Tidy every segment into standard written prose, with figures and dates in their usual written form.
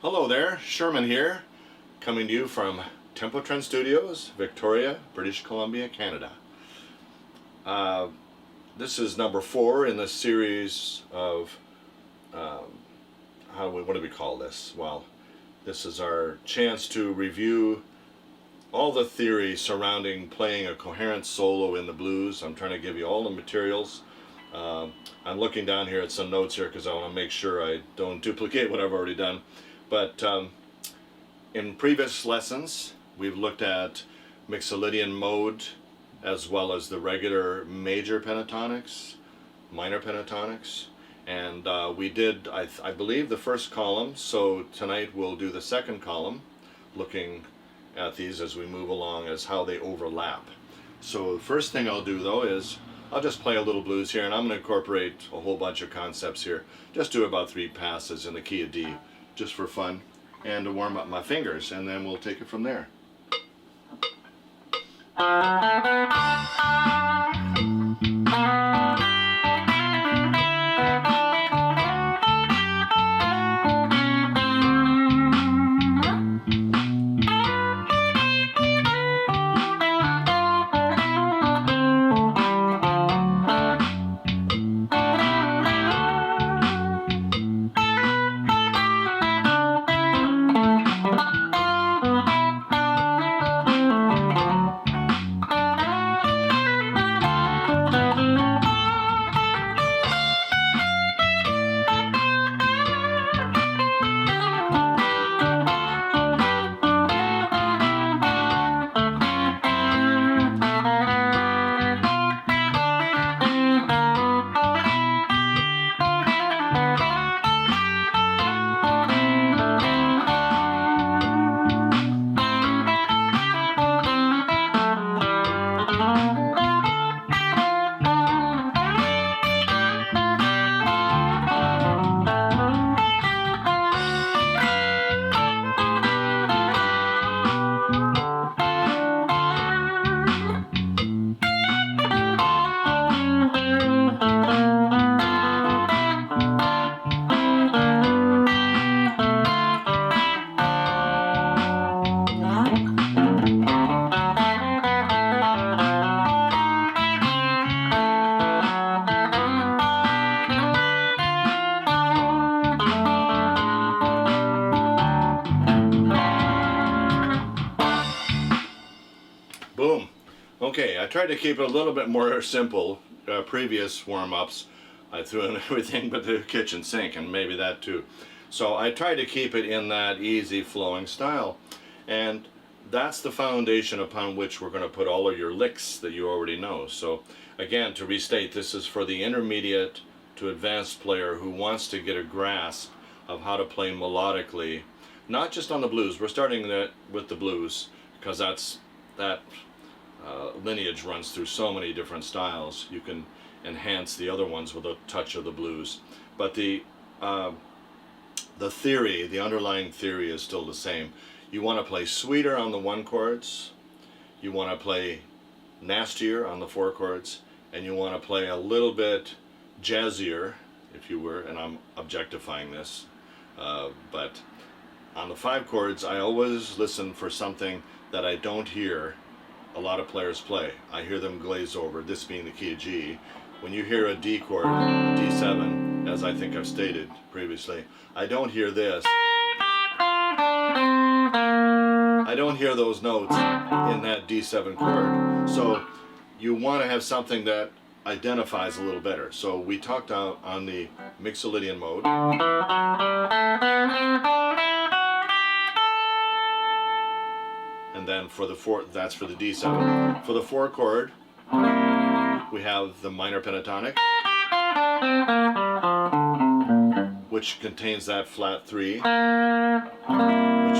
Hello there, Sherman here, coming to you from Tempo Trend Studios, Victoria, British Columbia, Canada. This is number 4 in the series of, what do we call this? Well, this is our chance to review all the theory surrounding playing a coherent solo in the blues. I'm trying to give you all the materials. I'm looking down here at some notes here because I want to make sure I don't duplicate what I've already done. But in previous lessons, we've looked at Mixolydian mode as well as the regular major pentatonics, minor pentatonics, and we did, I believe, the first column. So tonight we'll do the second column, looking at these as we move along as how they overlap. So the first thing I'll do though is I'll just play a little blues here, and I'm going to incorporate a whole bunch of concepts here. Just do about 3 passes in the key of D, just for fun and to warm up my fingers, and then we'll take it from there. Boom. Okay, I tried to keep it a little bit more simple. Previous warm-ups, I threw in everything but the kitchen sink, and maybe that too. So I tried to keep it in that easy flowing style. And that's the foundation upon which we're going to put all of your licks that you already know. So again, to restate, this is for the intermediate to advanced player who wants to get a grasp of how to play melodically, not just on the blues. We're starting with the blues because that lineage runs through so many different styles. You can enhance the other ones with a touch of the blues, but the theory, the underlying theory, is still the same. You want to play sweeter on the 1 chords, you want to play nastier on the 4 chords, and you want to play a little bit jazzier, if you were, and I'm objectifying this, but on the 5 chords I always listen for something that I don't hear a lot of players play. I hear them glaze over, this being the key of G. When you hear a D chord, D7, as I think I've stated previously, I don't hear this. I don't hear those notes in that D7 chord. So you want to have something that identifies a little better. So we talked on the Mixolydian mode. And then for the 4, that's for the D7. For the 4 chord, we have the minor pentatonic, which contains that flat 3, which you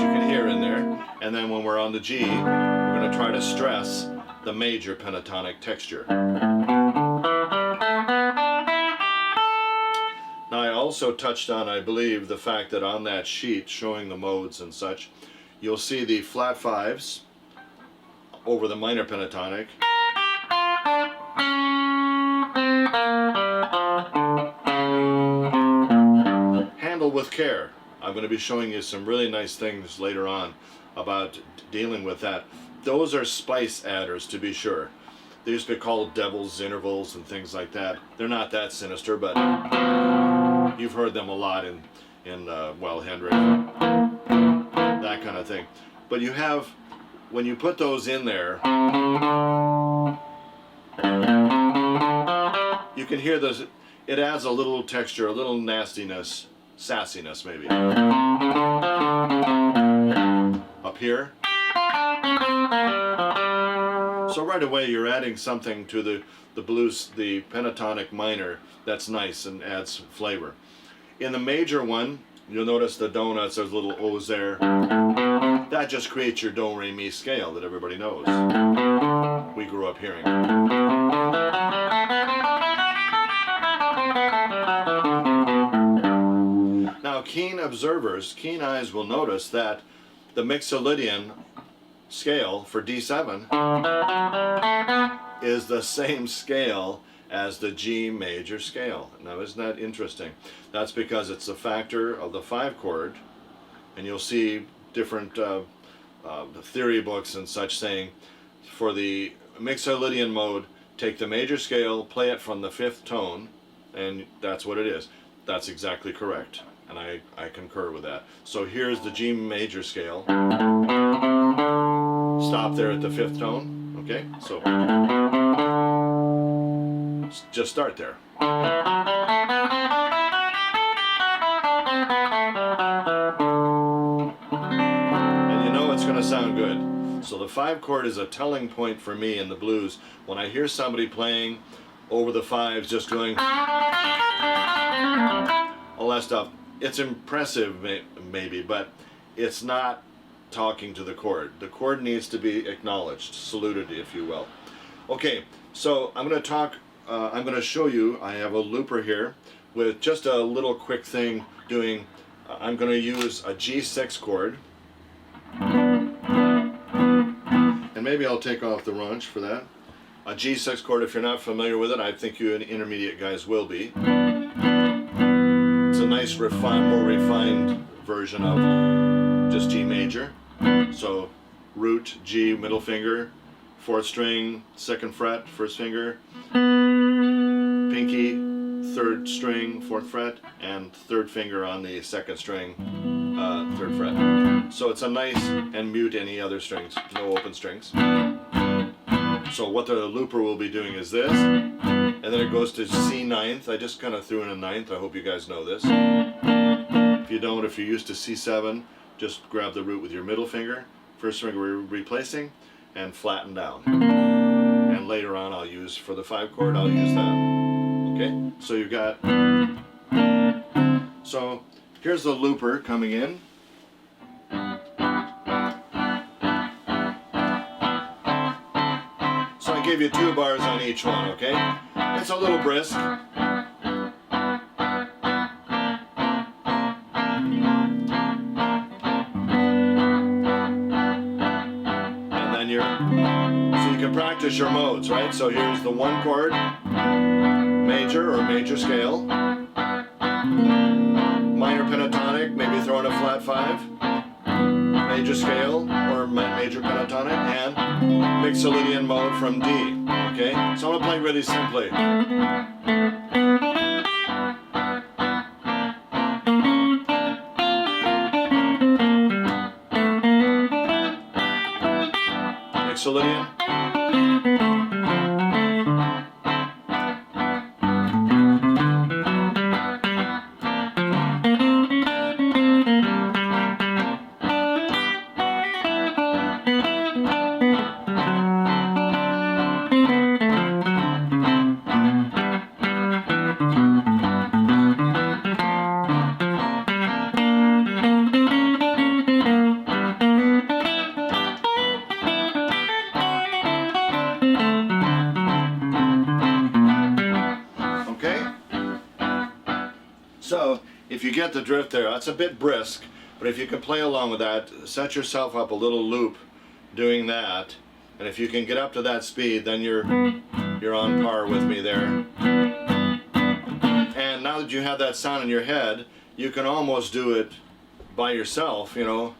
can hear in there. And then when we're on the G, we're going to try to stress the major pentatonic texture. Now I also touched on, I believe, the fact that on that sheet showing the modes and such, you'll see the flat 5s over the minor pentatonic, handled with care. I'm going to be showing you some really nice things later on about dealing with that. Those are spice adders, to be sure. They used to be called devil's intervals and things like that. They're not that sinister, but you've heard them a lot in well, Hendrick, that kind of thing. But you have, when you put those in there, you can hear this. It adds a little texture, a little nastiness, sassiness maybe. Up here. So right away you're adding something to the blues, the pentatonic minor, that's nice and adds flavor. In the major one, you'll notice the donuts, there's little O's there. That just creates your do, re, mi scale that everybody knows. We grew up hearing. Now keen observers, keen eyes will notice that the Mixolydian scale for D7 is the same scale as the G major scale. Now isn't that interesting? That's because it's a factor of the 5 chord, and you'll see different theory books and such saying for the Mixolydian mode, take the major scale, play it from the 5th tone, and that's what it is. That's exactly correct, and I concur with that. So here's the G major scale. Stop there at the 5th tone, okay? So just start there. And you know it's going to sound good. So the 5 chord is a telling point for me in the blues. When I hear somebody playing over the 5s, just going all that stuff, it's impressive maybe, but it's not talking to the chord. The chord needs to be acknowledged, saluted, if you will. Okay, so I'm going to I'm going to show you, I have a looper here with just a little quick thing doing, I'm going to use a G6 chord, and maybe I'll take off the wrench for that. A G6 chord, if you're not familiar with it, I think you intermediate guys will be. It's a nice more refined version of just G major. So root, G, middle finger, 4th string, 2nd fret, 1st finger, pinky, 3rd string, 4th fret, and 3rd finger on the 2nd string, 3rd fret. So it's a nice, and mute any other strings, no open strings. So what the looper will be doing is this, and then it goes to C 9th. I just kind of threw in a 9th, I hope you guys know this. If you don't, if you're used to C7, just grab the root with your middle finger, 1st finger replacing, and flatten down. And later on I'll use, for the 5 chord, I'll use that. Okay, so you've got, so here's the looper coming in. So I gave you 2 bars on each one, okay? It's a little brisk. So you can practice your modes, right? So here's the 1 chord, major or major scale, minor pentatonic, maybe throw in a flat 5, major scale or major pentatonic, and Mixolydian mode from D, okay? So I'm going to play really simply. Mixolydian. So if you get the drift there, it's a bit brisk, but if you can play along with that, set yourself up a little loop doing that, and if you can get up to that speed, then you're on par with me there. And now that you have that sound in your head, you can almost do it by yourself, you know.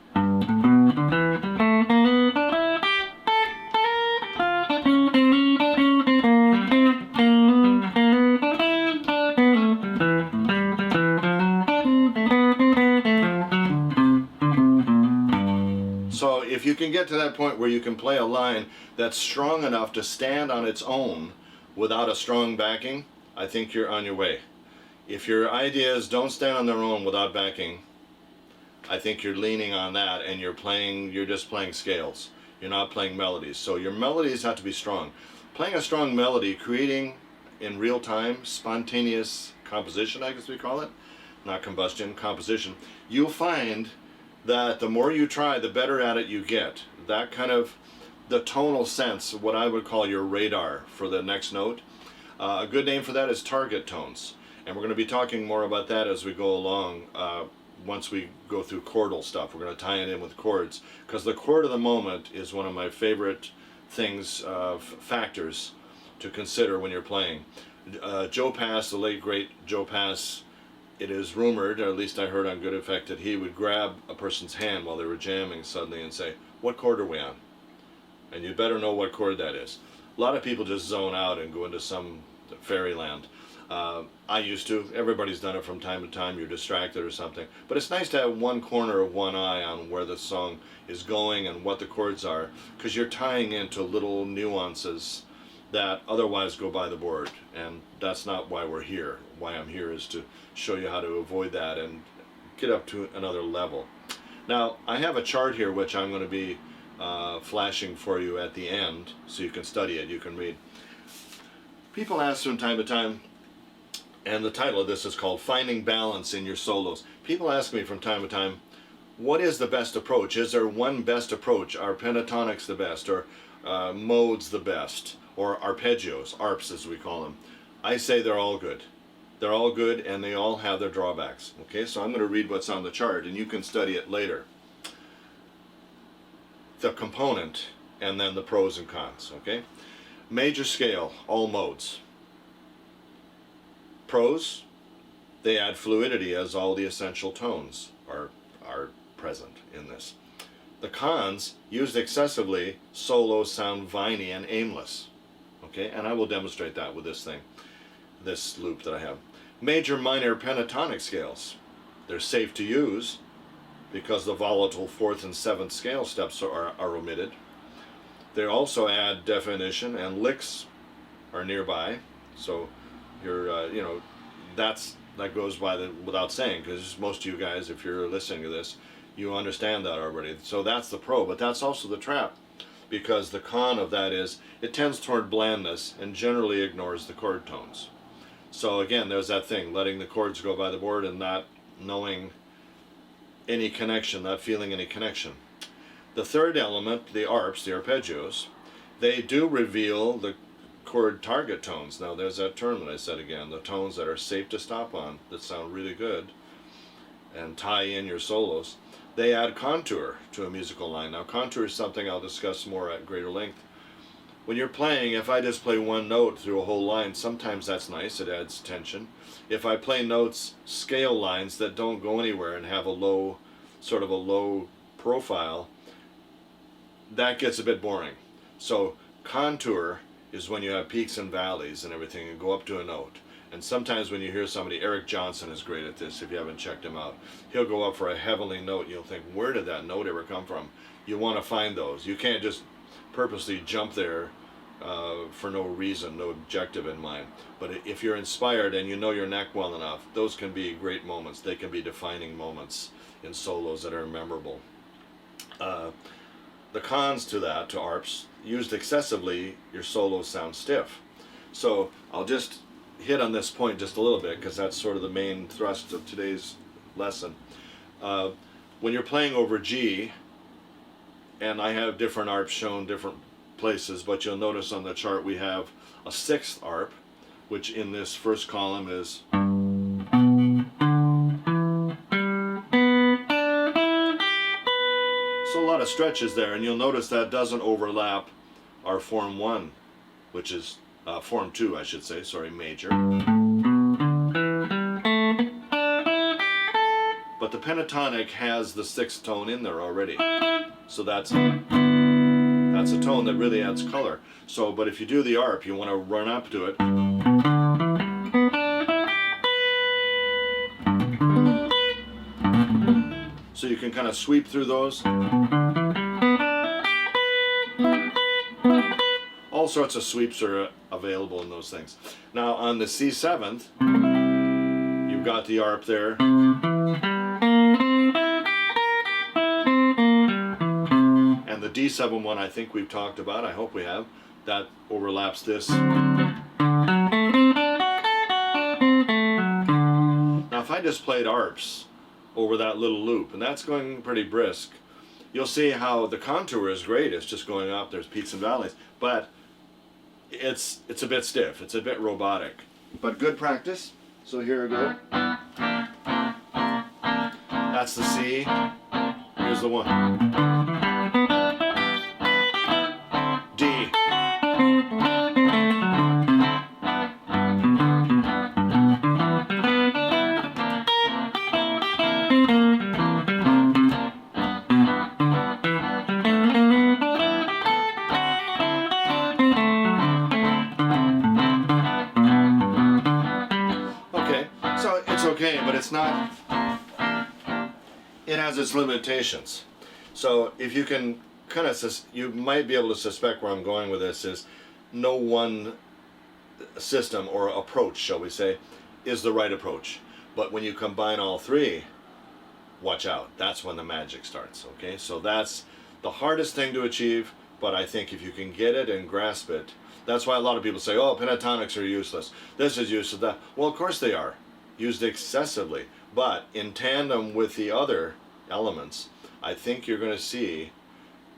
So if you can get to that point where you can play a line that's strong enough to stand on its own without a strong backing, I think you're on your way. If your ideas don't stand on their own without backing, I think you're leaning on that and you're just playing scales. You're not playing melodies. So your melodies have to be strong. Playing a strong melody, creating in real time, spontaneous composition, I guess we call it, not combustion, composition, you'll find that the more you try, the better at it you get. That kind of, the tonal sense, what I would call your radar for the next note. A good name for that is target tones. And we're going to be talking more about that as we go along. Once we go through chordal stuff, we're going to tie it in with chords. Because the chord of the moment is one of my favorite things, factors to consider when you're playing. Joe Pass, the late great Joe Pass, it is rumored, or at least I heard on Good Effect, that he would grab a person's hand while they were jamming suddenly and say, "What chord are we on?" And you better know what chord that is. A lot of people just zone out and go into some fairyland. I used to. Everybody's done it from time to time. You're distracted or something. But it's nice to have one corner of one eye on where the song is going and what the chords are, because you're tying into little nuances that otherwise go by the board. And that's not why we're here. Why I'm here is to show you how to avoid that and get up to another level. Now, I have a chart here which I'm going to be flashing for you at the end so you can study it, you can read. People ask from time to time, and the title of this is called Finding Balance in Your Solos. People ask me from time to time, what is the best approach? Is there one best approach? Are pentatonics the best? Or modes the best? Or arpeggios, arps as we call them? I say they're all good. They're all good and they all have their drawbacks. Okay, so I'm going to read what's on the chart and you can study it later. The component and then the pros and cons. Okay, major scale, all modes. Pros, they add fluidity as all the essential tones are present in this. The cons, used excessively, solos sound viney and aimless. Okay, and I will demonstrate that with this thing, this loop that I have. Major, minor pentatonic scales. They're safe to use because the volatile 4th and 7th scale steps are omitted. They also add definition and licks are nearby. So you're, you know, that goes by without saying, because most of you guys, if you're listening to this, you understand that already. So that's the pro, but that's also the trap, because the con of that is it tends toward blandness and generally ignores the chord tones. So again, there's that thing, letting the chords go by the board and not knowing any connection, not feeling any connection. The third element, the arps, the arpeggios, they do reveal the chord target tones. Now there's that term that I said again, the tones that are safe to stop on, that sound really good and tie in your solos. They add contour to a musical line. Now contour is something I'll discuss more at greater length. When you're playing, if I just play one note through a whole line, sometimes that's nice, it adds tension. If I play notes, scale lines that don't go anywhere and have a low, sort of a low profile, that gets a bit boring. So contour is when you have peaks and valleys and everything and go up to a note. And sometimes when you hear somebody, Eric Johnson is great at this if you haven't checked him out. He'll go up for a heavenly note and you'll think, where did that note ever come from? You want to find those. You can't just purposely jump there for no reason, no objective in mind. But if you're inspired and you know your neck well enough, those can be great moments. They can be defining moments in solos that are memorable. The cons to that, to arps, used excessively, your solos sound stiff. So I'll just hit on this point just a little bit because that's sort of the main thrust of today's lesson. When you're playing over G, and I have different arps shown different places, but you'll notice on the chart we have a 6th arp, which in this first column is. So a lot of stretches there, and you'll notice that doesn't overlap our form 1, which is form 2, I should say, sorry, major. But But the pentatonic has the sixth tone in there already. So that's a tone that really adds color. So, but if you do the arp, you want to run up to it. So you can kind of sweep through those. All sorts of sweeps are available in those things. Now on the C7th, you've got the arp there. And the D7 one I think we've talked about, I hope we have. That overlaps this. Now if I just played arps over that little loop, and that's going pretty brisk, you'll see how the contour is great. It's just going up, there's peaks and valleys, but it's a bit stiff, it's a bit robotic. But good practice. So here we go. That's the C. Here's the one. D. Okay, but it's not, it has its limitations. So if you can kind of, you might be able to suspect where I'm going with this is no one system or approach, shall we say, is the right approach. But when you combine all three, watch out. That's when the magic starts, okay? So that's the hardest thing to achieve, but I think if you can get it and grasp it, that's why a lot of people say, oh, pentatonics are useless. This is useless, that. Well, of course they are. Used excessively, but in tandem with the other elements, I think you're going to see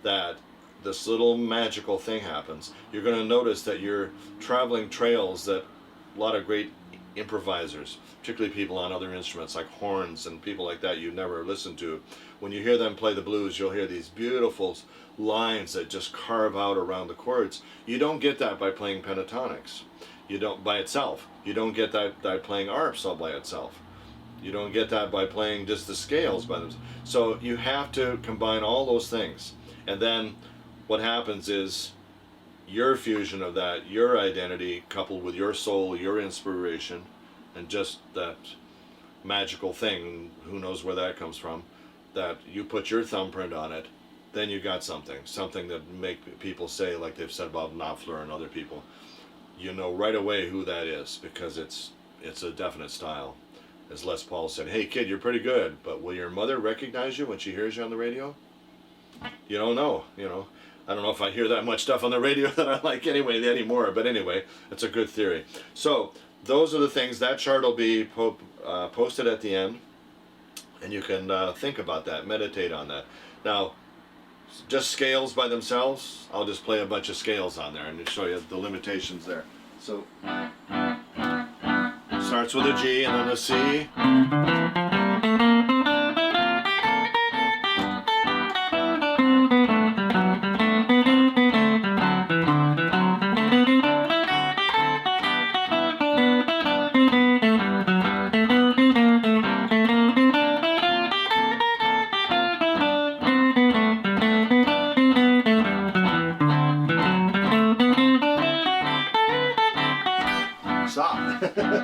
that this little magical thing happens. You're going to notice that you're traveling trails that a lot of great improvisers, particularly people on other instruments like horns and people like that you never listen to, when you hear them play the blues, you'll hear these beautiful lines that just carve out around the chords. You don't get that by playing pentatonics. You don't by itself. You don't get that by playing arps all by itself. You don't get that by playing just the scales by themselves. So you have to combine all those things. And then what happens is your fusion of that, your identity coupled with your soul, your inspiration, and just that magical thing, who knows where that comes from, that you put your thumbprint on it, then you got something that make people say, like they've said about Knopfler and other people, you know right away who that is, because it's a definite style. As Les Paul said, hey kid, you're pretty good, but will your mother recognize you when she hears you on the radio? You don't know, you know. I don't know if I hear that much stuff on the radio that I like anymore, but anyway, it's a good theory. So those are the things. That chart will be posted at the end, and you can think about that, meditate on that. Now, just scales by themselves, I'll just play a bunch of scales on there and show you the limitations there. So starts with a G and then a C.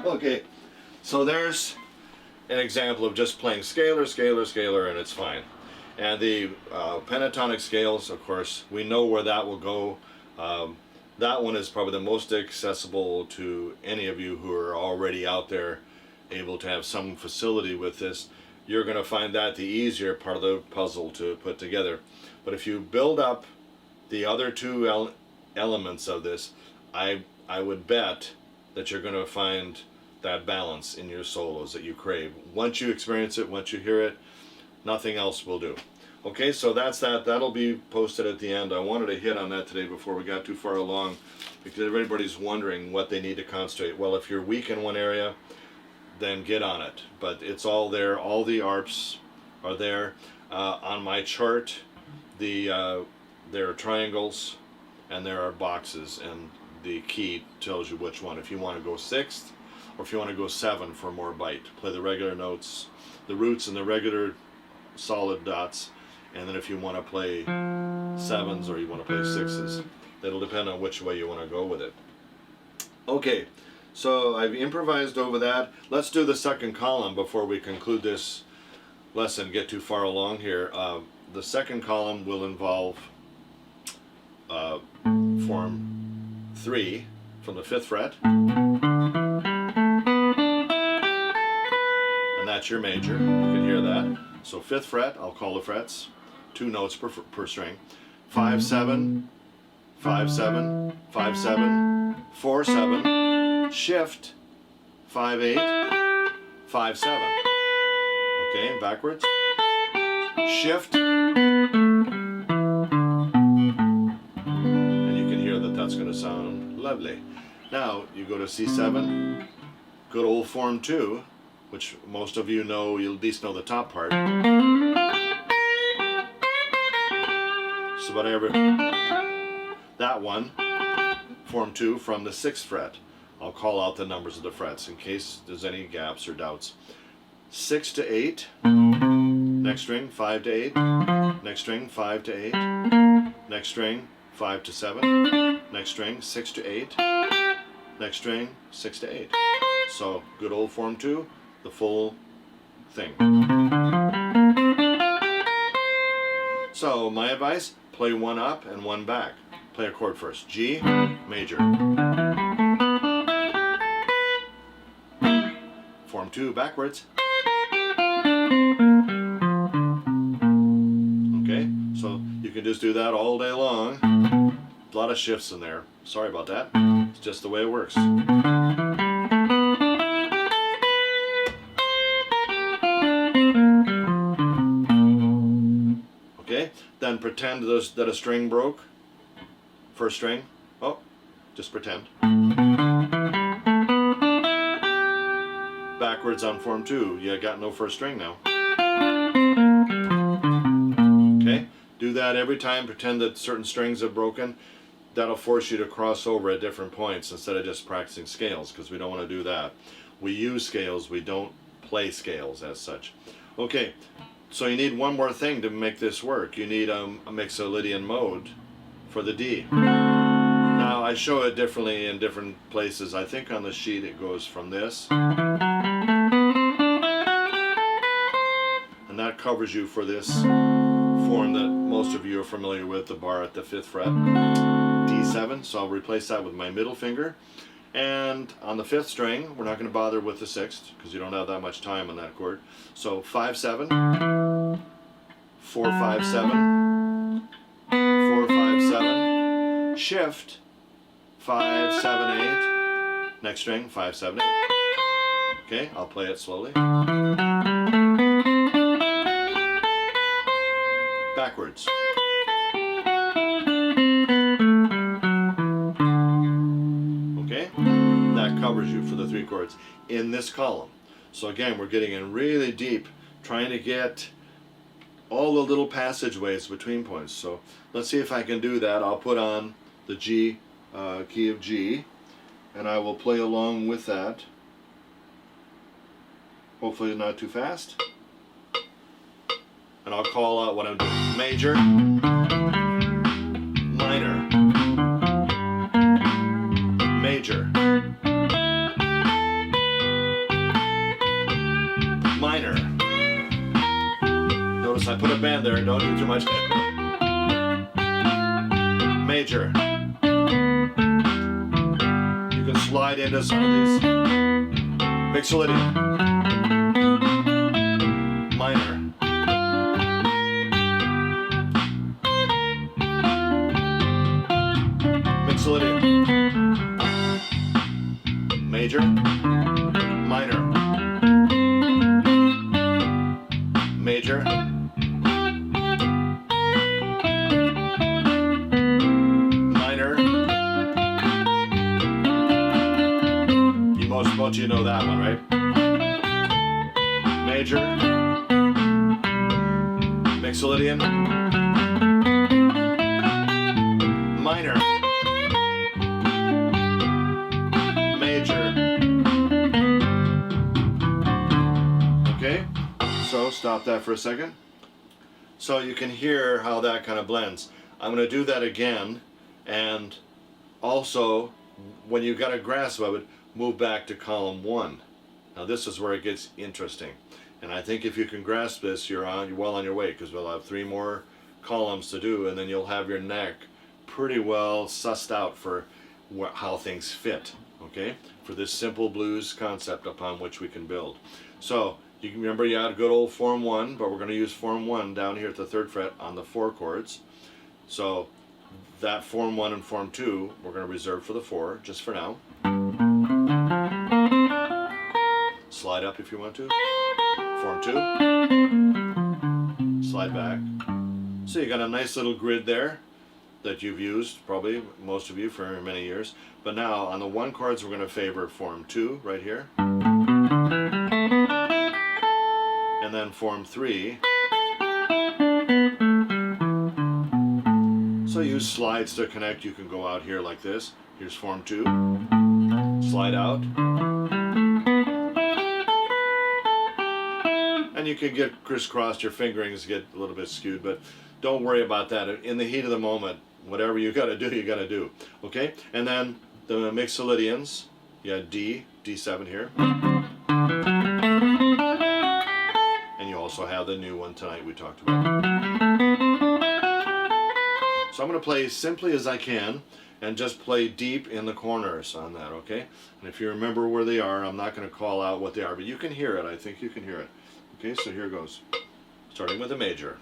Okay, so there's an example of just playing scalar, scalar, scalar, and it's fine. And the pentatonic scales, of course, we know where that will go. That one is probably the most accessible to any of you who are already out there able to have some facility with this. You're going to find that the easier part of the puzzle to put together. But if you build up the other two elements of this, I would bet that you're going to find that balance in your solos that you crave. Once you experience it, once you hear it, nothing else will do. Okay, so that's that. That'll be posted at the end. I wanted to hit on that today before we got too far along, because everybody's wondering what they need to concentrate. Well, if you're weak in one area, then get on it. But it's all there. All the ARPs are there. On my chart, there are triangles and there are boxes, and the key tells you which one. If you want to go sixth or if you want to go 7 for more bite. Play the regular notes, the roots and the regular solid dots, and then if you want to play 7s or you want to play 6s, that'll depend on which way you want to go with it. Okay, so I've improvised over that. Let's do the second column before we conclude this lesson, get too far along here. The second column will involve form 3 from the 5th fret, and that's your major. You can hear that. So 5th fret, I'll call the frets, 2 notes per string. 5 7, 5 7, 5 7, 4 7, shift, 5 8, 5 7. Okay, backwards. Shift. And you can hear that that's going to sound lovely. Now you go to C7, good old form 2, which most of you know, you'll at least know the top part. So whatever, that one, form 2 from the 6th fret. I'll call out the numbers of the frets in case there's any gaps or doubts. 6 to 8, next string 5 to 8, next string 5 to 8, next string 5 to 7, next string 6 to 8, next string 6 to 8. So good old form 2, the full thing. So my advice, play one up and one back. Play a chord first. G, major. Form 2 backwards. Okay, so you can just do that all day long. A lot of shifts in there. Sorry about that. It's just the way it works. Okay, then pretend that a string broke. First string. Oh, just pretend. Backwards on form 2. You got no first string now. Okay, do that every time. Pretend that certain strings have broken. That'll force you to cross over at different points instead of just practicing scales, because we don't want to do that. We use scales, we don't play scales as such. Okay, so you need one more thing to make this work. You need a Mixolydian mode for the D. Now I show it differently in different places. I think on the sheet it goes from this, and that covers you for this form that most of you are familiar with, the bar at the 5th fret, D7. So I'll replace that with my middle finger, and on the 5th string we're not going to bother with the 6th because you don't have that much time on that chord. So 5 7, 4 5 7, 4 5 7, shift, 5 7 8, next string 5 7 8. Okay, I'll play it slowly. Backwards. Okay, that covers you for the 3 chords in this column. So again, we're getting in really deep, trying to get all the little passageways between points. So let's see if I can do that. I'll put on the G, key of G, and I will play along with that. Hopefully not too fast. And I'll call out what I'm doing. Major, minor, major, minor. Notice I put a bend there, don't do too much. Major. You can slide into some of these. Mixolydian. Minor. Mixolydian. Major. Minor. Major. Most of you know that one, right? Major, Mixolydian, minor, major, So stop that for a second. So you can hear how that kind of blends. I'm going to do that again, and also when you've got a grasp of it, move back to column 1. Now this is where it gets interesting, and I think if you can grasp this, you're well on your way, because we'll have 3 more columns to do, and then you'll have your neck pretty well sussed out for how things fit, okay, for this simple blues concept upon which we can build. So you can remember you had a good old form 1, but we're going to use form 1 down here at the 3rd fret on the 4 chords. So that form 1 and form 2 we're going to reserve for the 4 just for now. Slide up if you want to. Form 2. Slide back. So you got a nice little grid there that you've used, probably most of you, for many years. But now on the 1 chords we're going to favor form 2 right here. And then form 3. So use slides to connect. You can go out here like this. Here's form 2. Slide out. And you can get crisscrossed, your fingerings get a little bit skewed, but don't worry about that. In the heat of the moment, whatever you got to do, you got to do. Okay? And then the Mixolydians, you had D, D7 here. And you also have the new one tonight we talked about. So I'm going to play as simply as I can and just play deep in the corners on that, okay? And if you remember where they are, I'm not going to call out what they are, but you can hear it. I think you can hear it. Okay, so here goes. Starting with a major.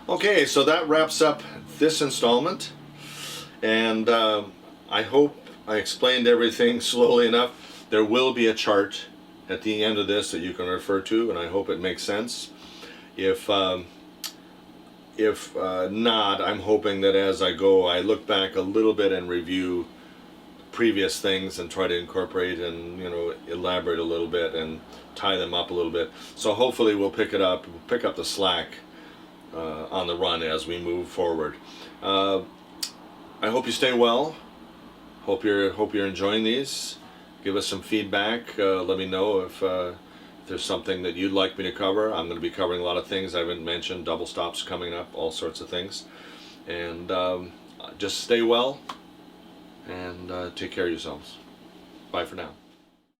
Okay, so that wraps up this installment, and I hope I explained everything slowly enough. There will be a chart at the end of this that you can refer to, and I hope it makes sense. If not, I'm hoping that as I go, I look back a little bit and review previous things and try to incorporate and, you know, elaborate a little bit and tie them up a little bit. So hopefully we'll pick up the slack on the run as we move forward. I hope you stay well. Hope you're enjoying these. Give us some feedback. Let me know if there's something that you'd like me to cover. I'm going to be covering a lot of things I haven't mentioned. Double stops coming up, all sorts of things. And just stay well and take care of yourselves. Bye for now.